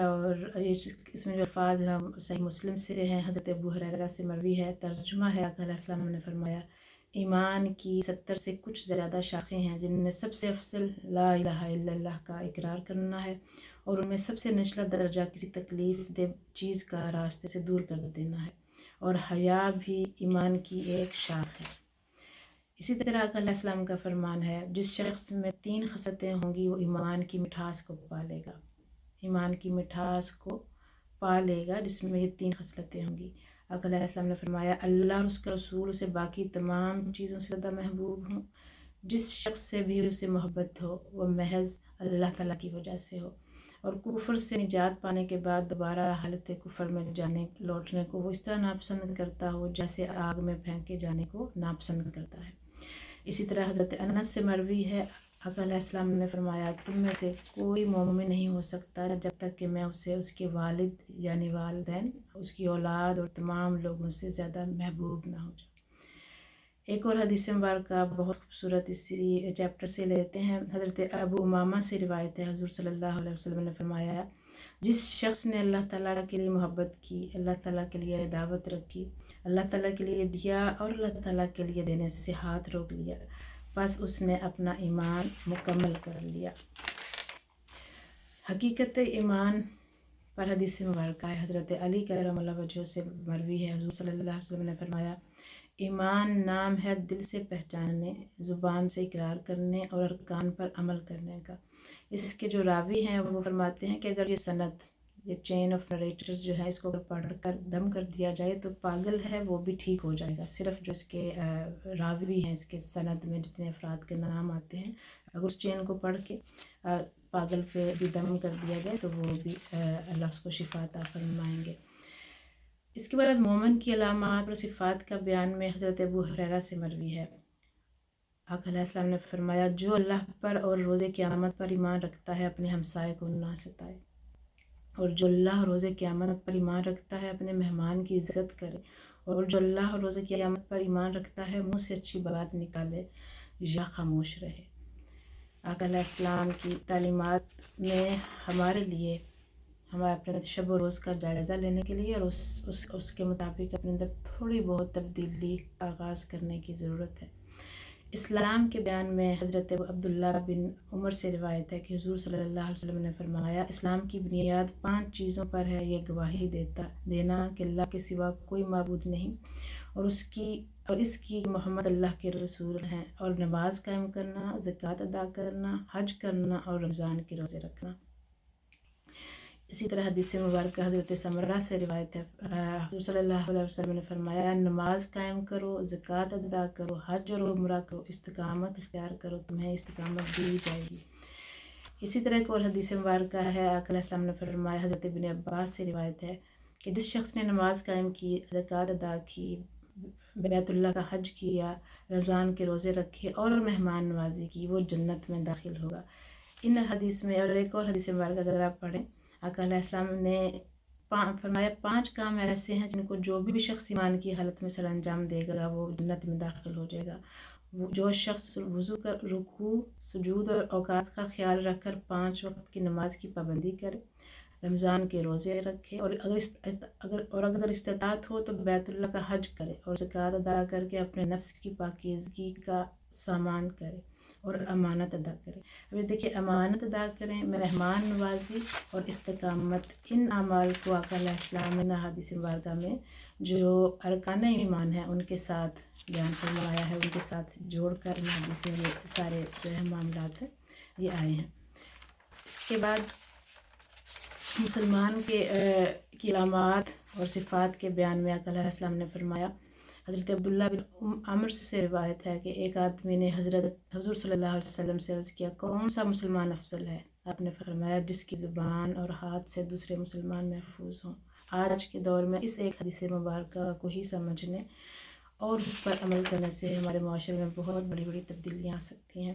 اور اس میں جو الفاظ ہیں صحیح مسلم سے ہیں، حضرت ابو ہریرہ سے مروی ہے۔ ترجمہ ہے، آقا علیہ السلام نے فرمایا ایمان کی 70 سے کچھ زیادہ شاخیں ہیں، جن میں سب سے افضل لا الہ الا اللہ کا اقرار کرنا ہے، اور ان میں سب سے نچلا درجہ کسی تکلیف دہ چیز کا راستے سے دور کر دینا ہے، اور حیا بھی ایمان کی ایک شاخ ہے۔ اسی طرح آقا علیہ السلام کا فرمان ہے، جس شخص میں 3 خصلتیں ہوں گی وہ ایمان کی مٹھاس کو پالے گا، ایمان کی مٹھاس کو پا لے گا جس میں یہ 3 خصلتیں ہوں گی۔ آقا علیہ السلام نے فرمایا اللہ اور اس کا رسول اسے باقی تمام چیزوں سے زیادہ محبوب ہوں، جس شخص سے بھی اسے محبت ہو وہ محض اللہ تعالیٰ کی وجہ سے ہو، اور کفر سے نجات پانے کے بعد دوبارہ حالت کفر میں لوٹنے کو وہ اس طرح ناپسند کرتا ہو جیسے آگ میں پھینکے جانے کو ناپسند کرتا ہے۔ اسی طرح حضرت انس سے مروی ہے، آقا علیہ السلام نے فرمایا تم میں سے کوئی مومن نہیں ہو سکتا جب تک کہ میں اسے اس کے والد یعنی والدین، اس کی اولاد اور تمام لوگوں سے زیادہ محبوب نہ ہو جاؤں۔ ایک اور حدیث مبارکہ بہت خوبصورت اسی چیپٹر سے لیتے ہیں۔ حضرت ابو امامہ سے روایت ہے، حضور صلی اللہ علیہ وسلم نے فرمایا جس شخص نے اللہ تعالیٰ کے لیے محبت کی، اللہ تعالیٰ کے لیے دعوت رکھی، اللہ تعالیٰ کے لیے دیا اور اللہ تعالیٰ کے لیے دینے سے ہاتھ روک لیا، بس اس نے اپنا ایمان مکمل کر لیا۔ حقیقت ایمان پر حدیث مبارکہ ہے، حضرت علی کرم اللہ وجہہ سے مروی ہے، حضور صلی اللہ علیہ وسلم نے فرمایا ایمان نام ہے دل سے پہچاننے، زبان سے اقرار کرنے اور ارکان پر عمل کرنے کا۔ اس کے جو راوی ہیں وہ فرماتے ہیں کہ اگر یہ سند، یہ چین آف نریٹرز جو ہے، اس کو اگر پڑھ کر دم کر دیا جائے تو پاگل ہے وہ بھی ٹھیک ہو جائے گا۔ صرف جو اس کے راوی ہیں، اس کے سند میں جتنے افراد کے نام آتے ہیں، اگر اس چین کو پڑھ کے پاگل پہ بھی دم کر دیا جائے تو وہ بھی اللہ اس کو شفا عطا فرمائیں گے۔ اس کے بعد مومن کی علامات اور صفات کا بیان میں حضرت ابو ہریرہ سے مروی ہے، آقا علیہ السلام نے فرمایا جو اللہ پر اور روز قیامت پر ایمان رکھتا ہے اپنے ہمسائے کو نہ ستائے، اور جو اللہ اور روز قیامت پر ایمان رکھتا ہے اپنے مہمان کی عزت کرے، اور جو اللہ اور روز قیامت پر ایمان رکھتا ہے منہ سے اچھی بات نکالے یا خاموش رہے۔ آقا علیہ السلام کی تعلیمات میں ہمارے لیے ہمارے اپنے شب و روز کا جائزہ لینے کے لیے اور اس کے مطابق اپنے اندر تھوڑی بہت تبدیلی کا آغاز کرنے کی ضرورت ہے۔ اسلام کے بیان میں حضرت عبداللہ بن عمر سے روایت ہے کہ حضور صلی اللہ علیہ وسلم نے فرمایا اسلام کی بنیاد 5 چیزوں پر ہے، یہ گواہی دینا کہ اللہ کے سوا کوئی معبود نہیں اور اس کی محمد اللہ کے رسول ہیں، اور نماز قائم کرنا، زکوٰۃ ادا کرنا، حج کرنا اور رمضان کے روزے رکھنا۔ اسی طرح حدیث مبارکہ حضرت سمرہ سے روایت ہے، حضور صلی اللہ علیہ وسلم نے فرمایا نماز قائم کرو، زکوٰۃ ادا کرو، حج اور عمرہ کرو، استقامت اختیار کرو، تمہیں استقامت دی جائے گی۔ اسی طرح ایک اور حدیث مبارکہ ہے، آقا علیہ السلام نے فرمایا، حضرت ابن عباس سے روایت ہے کہ جس شخص نے نماز قائم کی، زکوٰۃ ادا کی، بیت اللہ کا حج کیا، رمضان کے روزے رکھے اور مہمان نوازی کی، وہ جنت میں داخل ہوگا۔ ان حدیث میں اور ایک اور حدیث مبارکہ اگر آپ پڑھیں، آقا علیہ السلام نے فرمایا 5 کام ایسے ہیں جن کو جو بھی شخص ایمان کی حالت میں سر انجام دے گا وہ جنت میں داخل ہو جائے گا۔ جو شخص وضو کا رکوع، سجود اور اوقات کا خیال رکھ کر 5 وقت کی نماز کی پابندی کرے، رمضان کے روزے رکھے، اور اگر استطاعت ہو تو بیت اللہ کا حج کرے اور زکوٰۃ ادا کر کے اپنے نفس کی پاکیزگی کا سامان کرے اور امانت ادا کرے۔ ابھی دیکھیے امانت ادا کریں، مہمان نوازی اور استقامت، ان اعمال کو آقا علیہ السلام نے حدیث مبارکہ میں جو ارکان ایمان ہیں ان کے ساتھ بیان فرمایا ہے، ان کے ساتھ جوڑ کر حدیث میں یہ سارے جو ہے معاملات ہیں یہ آئے ہیں۔ اس کے بعد مسلمان کی علامات اور صفات کے بیان میں آقا علیہ السلام نے فرمایا، حضرت عبداللہ بن عمر سے روایت ہے کہ ایک آدمی نے حضور صلی اللہ علیہ وسلم سے عرض کیا کون سا مسلمان افضل ہے؟ آپ نے فرمایا جس کی زبان اور ہاتھ سے دوسرے مسلمان محفوظ ہوں۔ آج کے دور میں اس ایک حدیث مبارکہ کو ہی سمجھنے اور اس پر عمل کرنے سے ہمارے معاشرے میں بہت بڑی بڑی تبدیلیاں آ سکتی ہیں۔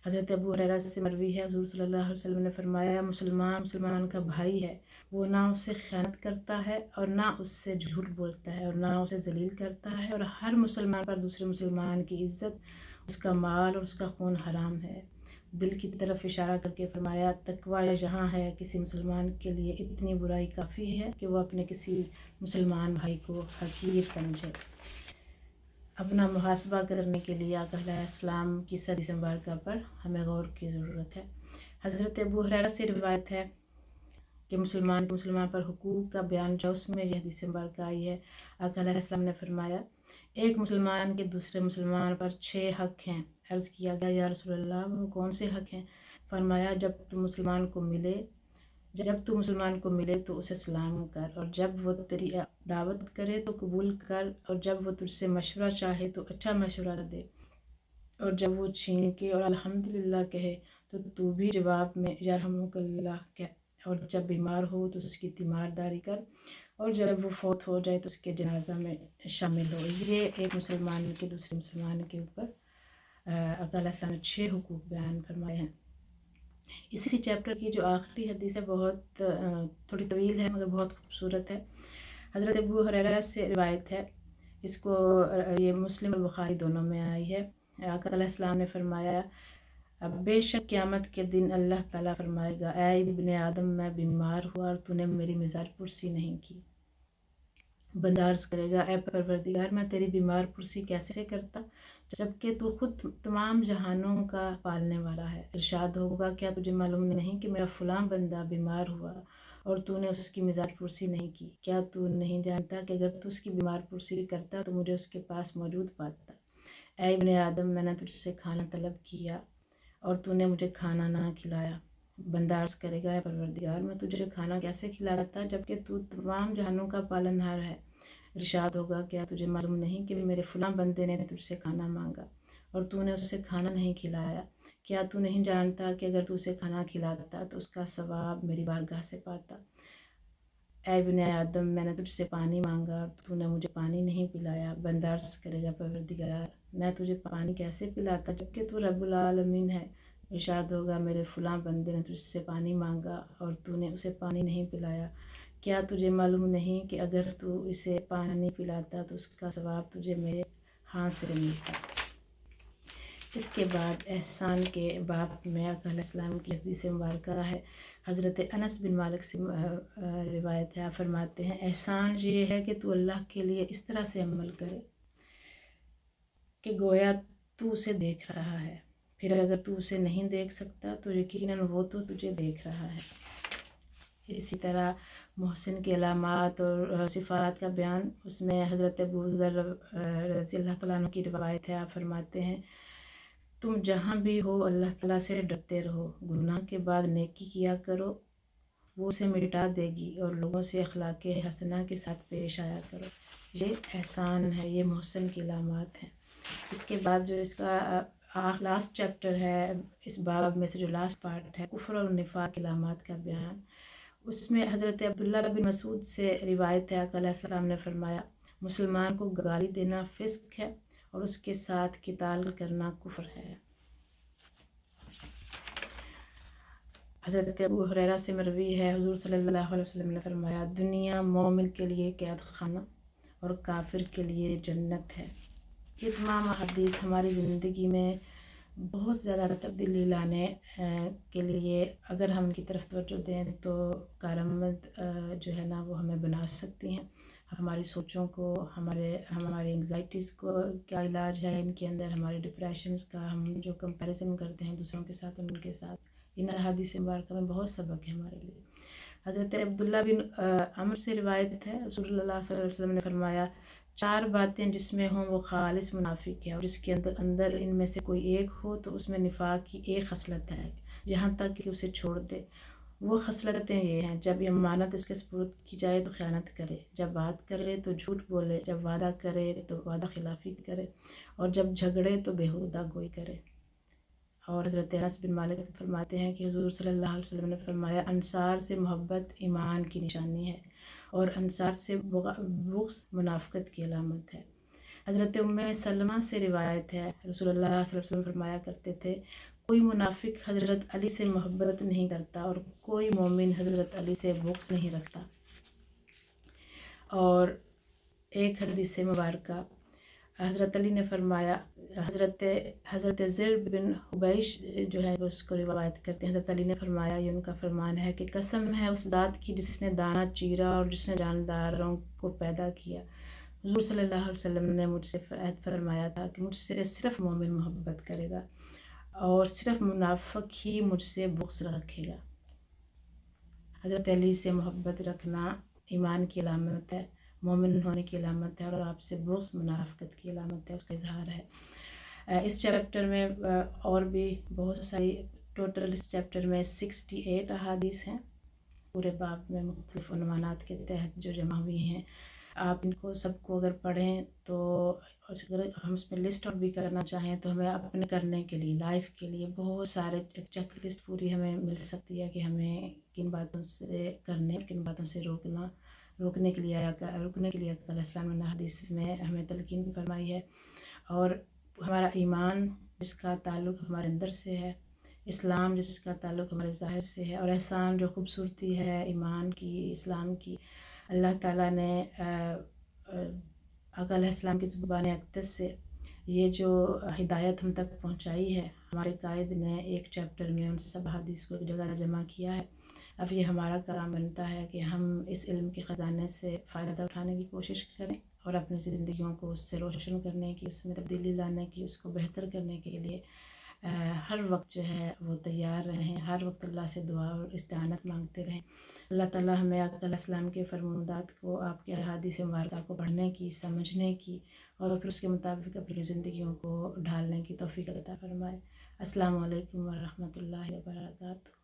حضرت ابو ہریرہ سے مروی ہے، حضور صلی اللہ علیہ وسلم نے فرمایا مسلمان کا بھائی ہے، وہ نہ اس سے خیانت کرتا ہے اور نہ اس سے جھوٹ بولتا ہے اور نہ اسے ذلیل کرتا ہے، اور ہر مسلمان پر دوسرے مسلمان کی عزت، اس کا مال اور اس کا خون حرام ہے۔ دل کی طرف اشارہ کر کے فرمایا تقوی یہاں ہے کسی مسلمان کے لیے اتنی برائی کافی ہے کہ وہ اپنے کسی مسلمان بھائی کو حقیر سمجھے۔ اپنا محاسبہ کرنے کے لیے آقا علیہ السلام کی حدیث مبارکہ پر ہمیں غور کی ضرورت ہے۔ حضرت ابو ہریرہ سے روایت ہے کہ مسلمان پر حقوق کا بیان جو اس میں یہ حدیث مبارکہ آئی ہے، آقا علیہ السلام نے فرمایا ایک مسلمان کے دوسرے مسلمان پر 6 حق ہیں۔ عرض کیا گیا یا رسول اللہ وہ کون سے حق ہیں؟ فرمایا جب تو مسلمان کو ملے تو اسے سلام کر، اور جب وہ تیری دعوت کرے تو قبول کر، اور جب وہ تجھ سے مشورہ چاہے تو اچھا مشورہ دے، اور جب وہ چھین کے اور الحمدللہ کہے تو بھی جواب میں یرحمک اللہ کہہ، اور جب بیمار ہو تو اس کی تیمارداری کر، اور جب وہ فوت ہو جائے تو اس کے جنازہ میں شامل ہو۔ یہ ایک مسلمان کے دوسرے مسلمان کے اوپر آقا علیہ السلام نے 6 حقوق بیان فرمائے ہیں۔ اسی چیپٹر کی جو آخری حدیث ہے بہت تھوڑی طویل ہے مگر بہت خوبصورت ہے۔ حضرت ابو ہریرہ سے روایت ہے، اس کو یہ مسلم اور بخاری دونوں میں آئی ہے۔ آقا علیہ السلام نے فرمایا بے شک قیامت کے دن اللہ تعالیٰ فرمائے گا اے ابن آدم میں بیمار ہوا اور تو نے میری مزار پرسی نہیں کی۔ بندہ عرض کرے گا اے پروردگار میں تیری بیمار پرسی کیسے کرتا جبکہ تو خود تمام جہانوں کا پالنے والا ہے۔ ارشاد ہوگا کیا تجھے معلوم نہیں کہ میرا فلاں بندہ بیمار ہوا اور تو نے اس کی مزار پرسی نہیں کی؟ کیا تو نہیں جانتا کہ اگر تو اس کی بیمار پرسی کرتا تو مجھے اس کے پاس موجود پاتا؟ اے ابن آدم میں نے تجھ سے کھانا طلب کیا اور تو نے مجھے کھانا نہ کھلایا۔ بندہ عرض کرے گا اے پروردگار میں تجھے کھانا کیسے کھلاتا جبکہ تو تمام جہانوں کا پالنہار ہے؟ ارشاد ہوگا کیا تجھے معلوم نہیں کہ میرے فلاں بندے نے تجھ سے کھانا مانگا اور تو نے اسے کھانا نہیں کھلایا؟ کیا تو نہیں جانتا کہ اگر تو اسے کھانا کھلاتا تو اس کا ثواب میری بارگاہ سے پاتا؟ اے ابن آدم میں نے تجھ سے پانی مانگا اور تو نے مجھے پانی نہیں پلایا۔ بندہ عرض کرے گا پروردگار میں تجھے پانی کیسے پلاتا جبکہ تو رب العالمین ہے؟ ارشاد ہوگا میرے فلاں بندے نے تجھ سے پانی مانگا اور تو نے اسے پانی نہیں پلایا۔ کیا تجھے معلوم نہیں کہ اگر تو اسے پانی پلاتا تو اس کا ثواب تجھے میرے ہاتھ سے ملتا؟ اس کے بعد احسان کے باب میں آقا علیہ السلام کی حدیث مبارکہ ہے۔ حضرت انس بن مالک سے روایت ہے، آپ فرماتے ہیں احسان یہ ہے کہ تو اللہ کے لیے اس طرح سے عمل کرے کہ گویا تو اسے دیکھ رہا ہے، پھر اگر تو اسے نہیں دیکھ سکتا تو یقیناً وہ تو تجھے دیکھ رہا ہے۔ اسی طرح محسن کے علامات اور صفات کا بیان، اس میں حضرت ابو ذر رضی اللہ تعالیٰ عنہ کی روایت ہے، آپ فرماتے ہیں تم جہاں بھی ہو اللہ تعالیٰ سے ڈرتے رہو، گناہ کے بعد نیکی کیا کرو وہ اسے مٹا دے گی، اور لوگوں سے اخلاق حسنہ کے ساتھ پیش آیا کرو۔ یہ احسان ہے، یہ محسن کی علامات ہیں۔ اس کے بعد جو اس کا لاسٹ چیپٹر ہے، اس باب میں سے جو لاسٹ پارٹ ہے کفر اور نفاق کی علامات کا بیان، اس میں حضرت عبداللہ بن مسعود سے روایت ہے، آقا علیہ السلام نے فرمایا مسلمان کو گالی دینا فسق ہے اور اس کے ساتھ قتال کرنا کفر ہے۔ حضرت ابو ہریرہ سے مروی ہے، حضور صلی اللہ علیہ وسلم نے فرمایا دنیا مومن کے لیے قید خانہ اور کافر کے لیے جنت ہے۔ یہ تمام حدیث ہماری زندگی میں بہت زیادہ تبدیلی لانے کے لیے اگر ہم ان کی طرف توجہ دیں تو کارآمد جو ہے نا وہ ہمیں بنا سکتی ہیں۔ ہماری سوچوں کو، ہمارے انگزائٹیز کو کیا علاج ہے ان کے اندر، ہمارے ڈپریشنز کا، ہم جو کمپیریزن کرتے ہیں دوسروں کے ساتھ ان کے ساتھ، ان احادیث مبارکہ میں بہت سبق ہے ہمارے لیے۔ حضرت عبداللہ بن عمر سے روایت ہے، رسول اللہ صلی اللہ علیہ وسلم نے فرمایا 4 باتیں جس میں ہوں وہ خالص منافق ہے، اور جس کے اندر ان میں سے کوئی ایک ہو تو اس میں نفاق کی ایک خصلت ہے یہاں تک کہ اسے چھوڑ دے۔ وہ خصلتیں یہ ہیں جب امانت اس کے سپرد کی جائے تو خیانت کرے، جب بات کرے تو جھوٹ بولے، جب وعدہ کرے تو وعدہ خلافی کرے، اور جب جھگڑے تو بیہودہ گوئی کرے۔ اور حضرت انس بن مالک فرماتے ہیں کہ حضور صلی اللہ علیہ وسلم نے فرمایا انصار سے محبت ایمان کی نشانی ہے اور انصار سے بغض منافقت کی علامت ہے۔ حضرت ام سلمہ سے روایت ہے، رسول اللہ صلی اللہ علیہ وسلم فرمایا کرتے تھے کوئی منافق حضرت علی سے محبت نہیں کرتا اور کوئی مومن حضرت علی سے بغض نہیں رکھتا۔ اور ایک حدیث مبارکہ حضرت علی نے فرمایا، حضرت زر بن حبیش جو ہے اس کو روایت کرتے ہیں، حضرت علی نے فرمایا، یہ ان کا فرمان ہے کہ قسم ہے اس ذات کی جس نے دانہ چیرا اور جس نے جانداروں کو پیدا کیا، حضور صلی اللہ علیہ وسلم نے مجھ سے عہد فرمایا تھا کہ مجھ سے صرف مومن محبت کرے گا اور صرف منافق ہی مجھ سے بغض رکھے گا۔ حضرت علی سے محبت رکھنا ایمان کی علامت ہے، مومن ہونے کی علامت ہے، اور آپ سے بغض منافقت کی علامت ہے، اس کا اظہار ہے۔ اس چیپٹر میں اور بھی بہت ساری، ٹوٹل اس چیپٹر میں 68 احادیث ہیں، پورے باب میں مختلف عنوانات کے تحت جو جمع ہوئی ہیں۔ آپ ان کو سب کو اگر پڑھیں تو، اگر ہم اس میں لسٹ اور بھی کرنا چاہیں تو ہمیں اپنے کرنے کے لیے، لائف کے لیے بہت سارے ایک چیک لسٹ پوری ہمیں مل سکتی ہے کہ ہمیں کن باتوں سے کرنے، کن باتوں سے روکنے کے لیے رکنے کے لیے علیہ السلام نے حدیث میں ہمیں تلقین فرمائی ہے۔ اور ہمارا ایمان جس کا تعلق ہمارے اندر سے ہے، اسلام جس کا تعلق ہمارے ظاہر سے ہے، اور احسان جو خوبصورتی ہے ایمان کی، اسلام کی، اللہ تعالیٰ نے آقا علیہ السلام کی زبان اقدس سے یہ جو ہدایت ہم تک پہنچائی ہے، ہمارے قائد نے ایک چیپٹر میں ان سب حدیث کو ایک جگہ جمع کیا ہے۔ اب یہ ہمارا کام بنتا ہے کہ ہم اس علم کے خزانے سے فائدہ اٹھانے کی کوشش کریں اور اپنی زندگیوں کو اس سے روشن کرنے کی، اس میں تبدیلی لانے کی، اس کو بہتر کرنے کے لیے ہر وقت جو ہے وہ تیار رہیں، ہر وقت اللہ سے دعا اور استعانت مانگتے رہیں۔ اللہ تعالیٰ ہمیں آقا علیہ السلام کے فرمودات کو، آپ کے احادیث مبارکہ کو پڑھنے کی، سمجھنے کی، اور پھر اس کے مطابق اپنی زندگیوں کو ڈھالنے کی توفیق عطا فرمائے۔ السلام علیکم ورحمۃ اللہ وبرکاتہ۔